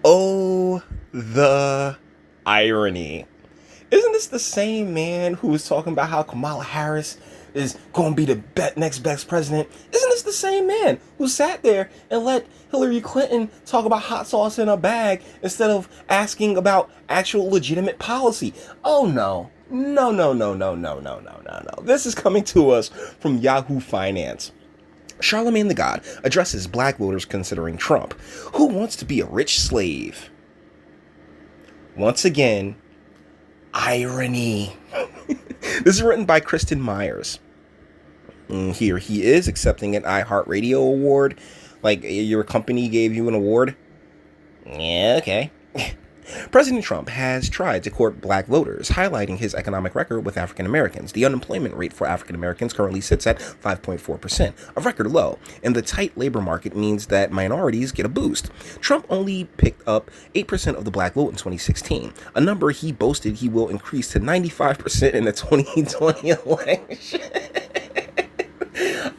Oh, the irony. Isn't this the same man who was talking about how Kamala Harris is going to be the next best president? Isn't this the same man who sat there and let Hillary Clinton talk about hot sauce in a bag instead of asking about actual legitimate policy? Oh no. No, no, no, no, no, no, no, no, no. This is coming to us from Yahoo Finance. Charlemagne the God addresses black voters considering Trump. Who wants to be a rich slave? Once again, irony. This is written by Kristen Myers. Here he is accepting an iHeartRadio award. Like your company gave you an award. Yeah, okay. President Trump has tried to court black voters, highlighting his economic record with African Americans. The unemployment rate for African Americans currently sits at 5.4%, a record low, and the tight labor market means that minorities get a boost. Trump only picked up 8% of the black vote in 2016, a number he boasted he will increase to 95% in the 2020 election.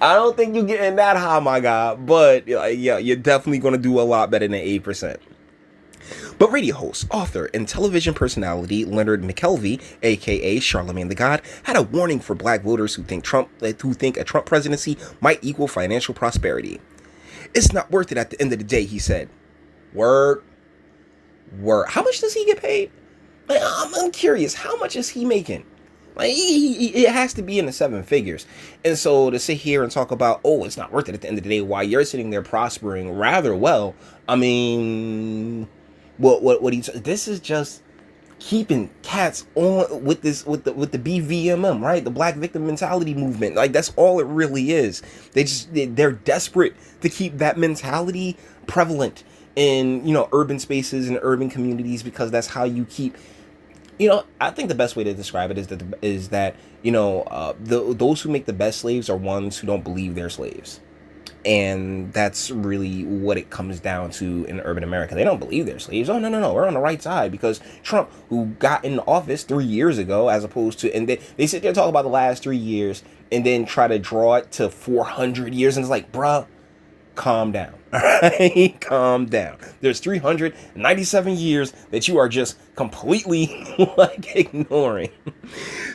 I don't think you're getting that high, my guy, but yeah, you're definitely going to do a lot better than 8%. But radio host, author, and television personality Leonard McKelvey, aka Charlemagne the God, had a warning for black voters who think a Trump presidency might equal financial prosperity. It's not worth it at the end of the day, he said. Word. How much does he get paid? Like, I'm curious. How much is he making? Like, it has to be in the seven figures. And so to sit here and talk about, oh, it's not worth it at the end of the day while you're sitting there prospering rather well, I mean, this is just keeping cats on with the BVMM, right? The black victim mentality movement. Like, that's all it really is. They're desperate to keep that mentality prevalent in, urban spaces and urban communities, because that's how you keep, I think the best way to describe it is that those who make the best slaves are ones who don't believe they're slaves. And that's really what it comes down to in urban America. They don't believe they're slaves. Oh, no. We're on the right side because Trump, who got in office 3 years ago, as opposed to, and they sit there and talk about the last 3 years and then try to draw it to 400 years. And it's like, bruh, calm down. All right? Calm down. There's 397 years that you are just completely ignoring.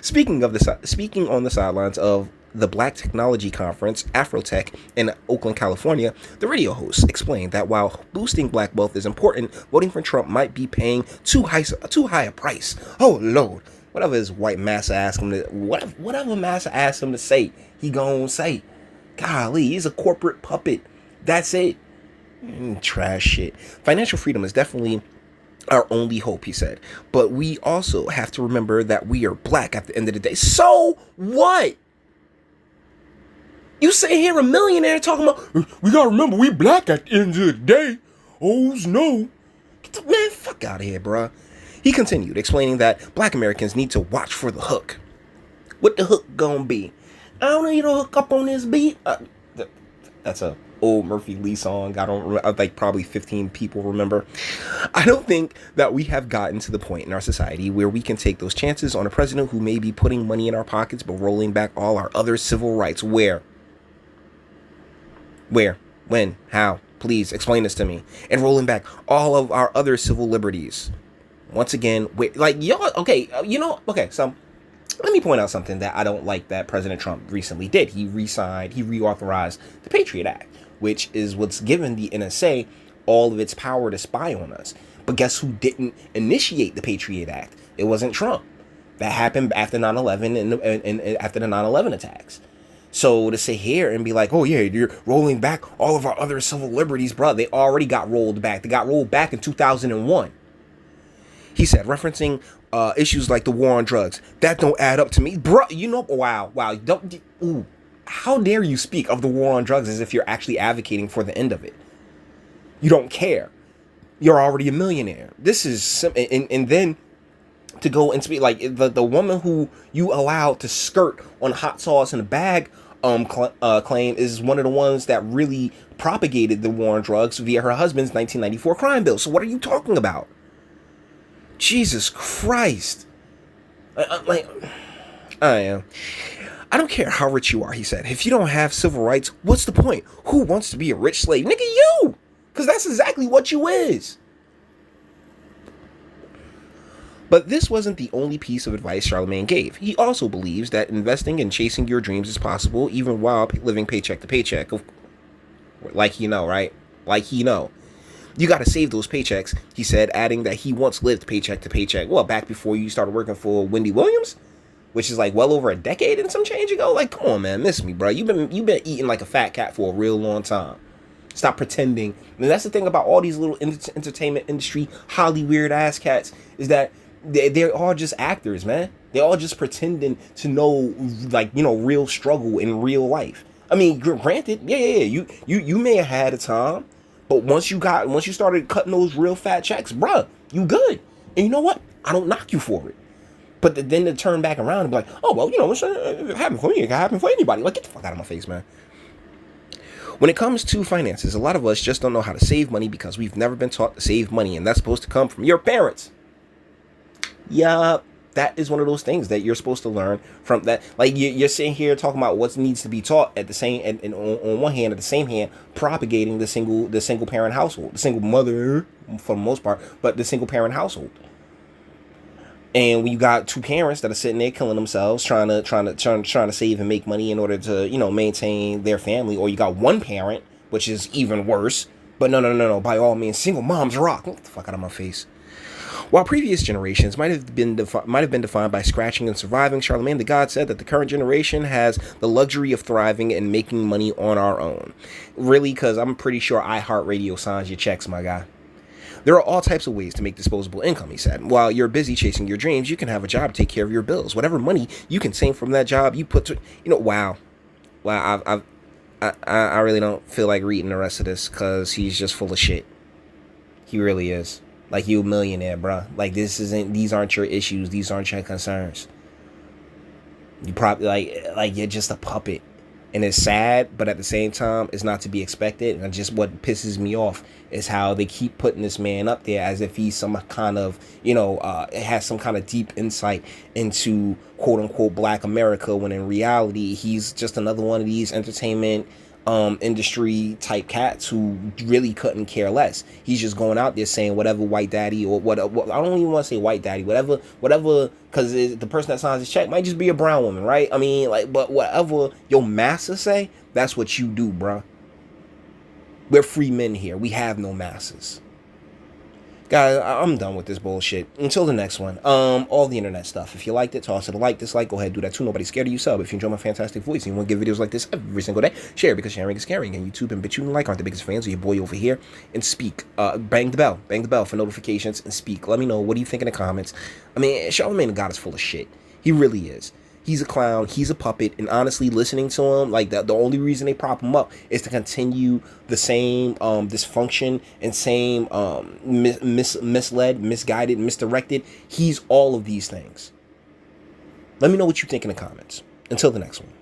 Speaking on the sidelines of the Black Technology Conference, Afrotech, in Oakland, California, the radio host explained that while boosting black wealth is important, voting for Trump might be paying too high a price. Oh, Lord. Whatever his white massa asks him to say, he gonna say. Golly, he's a corporate puppet. That's it. Trash shit. Financial freedom is definitely our only hope, he said. But we also have to remember that we are black at the end of the day. So what? You sit here a millionaire talking about, we gotta remember we black at the end of the day. Oh no. Get the man fuck out of here, bruh. He continued, explaining that black Americans need to watch for the hook. What the hook gonna be? I don't need to hook up on this beat. That's a old Murphy Lee song. I don't remember, like probably 15 people remember. I don't think that we have gotten to the point in our society where we can take those chances on a president who may be putting money in our pockets but rolling back all our other civil rights. Where? When? How? Please explain this to me. And rolling back all of our other civil liberties. Once again, wait, like, y'all, okay, so let me point out something that I don't like that President Trump recently did. He reauthorized the Patriot Act, which is what's given the NSA all of its power to spy on us. But guess who didn't initiate the Patriot Act? It wasn't Trump. That happened after 9/11 and after the 9/11 attacks. So to sit here and be like, oh yeah, you're rolling back all of our other civil liberties, bro, they already got rolled back. They got rolled back in 2001. He said, referencing issues like the war on drugs. That don't add up to me. Bro, wow. How dare you speak of the war on drugs as if you're actually advocating for the end of it? You don't care. You're already a millionaire. This is, and then to go and speak like the woman who you allowed to skirt on hot sauce in a bag claim is one of the ones that really propagated the war on drugs via her husband's 1994 crime bill. So what are you talking about? Jesus Christ. I don't care how rich you are, he said. If you don't have civil rights, what's the point? Who wants to be a rich slave? Nigga, you! Because that's exactly what you is. But this wasn't the only piece of advice Charlemagne gave. He also believes that investing and chasing your dreams is possible even while living paycheck to paycheck. Like you know, right? Like he know. You got to save those paychecks, he said, adding that he once lived paycheck to paycheck. Well, back before you started working for Wendy Williams, which is like well over a decade and some change ago. Like, come on, man, miss me, bro. You've been eating like a fat cat for a real long time. Stop pretending. And that's the thing about all these little entertainment industry Holly weird ass cats is that they're all just actors, man. They're all just pretending to know, like, you know, real struggle in real life. I mean, granted, yeah. You may have had a time. But once you started cutting those real fat checks, bruh, you good. And you know what? I don't knock you for it. But then to turn back around and be like, oh, well, you know, if it happened for me, it can happen for anybody. Like, get the fuck out of my face, man. When it comes to finances, a lot of us just don't know how to save money because we've never been taught to save money. And that's supposed to come from your parents. Yup. That is one of those things that you're supposed to learn from that. Like you're sitting here talking about what needs to be taught at the same, and on one hand, at the same hand, propagating the single parent household, the single mother for the most part, but the single parent household. And when you got two parents that are sitting there killing themselves, trying to save and make money in order to, you know, maintain their family, or you got one parent, which is even worse. But no. By all means, single moms rock. Get the fuck out of my face. While previous generations might have been defined by scratching and surviving, Charlemagne the God said that the current generation has the luxury of thriving and making money on our own. Really, because I'm pretty sure iHeartRadio signs your checks, my guy. There are all types of ways to make disposable income, he said. While you're busy chasing your dreams, you can have a job to take care of your bills. Whatever money you can save from that job, you put to, you know, wow. I really don't feel like reading the rest of this because he's just full of shit. He really is. Like, you a millionaire, bro. Like, these aren't your issues. These aren't your concerns. You probably, like you're just a puppet. And it's sad, but at the same time, it's not to be expected. And just what pisses me off is how they keep putting this man up there as if he's some kind of, you know, has some kind of deep insight into quote unquote Black America, when in reality, he's just another one of these entertainment industry type cats who really couldn't care less. He's just going out there saying whatever white daddy, or what I don't even want to say white daddy, whatever, because the person that signs his check might just be a brown woman, right? I mean, like, but whatever your master say, that's what you do, bruh. We're free men here. We have no masters. Guys, I'm done with this bullshit. Until the next one. All the internet stuff. If you liked it, toss it a like, dislike, go ahead, do that too. Nobody's scared of you. Sub. If you enjoy my fantastic voice and you want to get videos like this every single day, share, because sharing is caring. And YouTube and BitChute and like aren't the biggest fans of your boy over here. And speak. Bang the bell for notifications, and speak. Let me know, what do you think in the comments? I mean, Charlemagne the God is full of shit. He really is. He's a clown. He's a puppet. And honestly, listening to him, like, the only reason they prop him up is to continue the same dysfunction and same misled, misguided, misdirected. He's all of these things. Let me know what you think in the comments. Until the next one.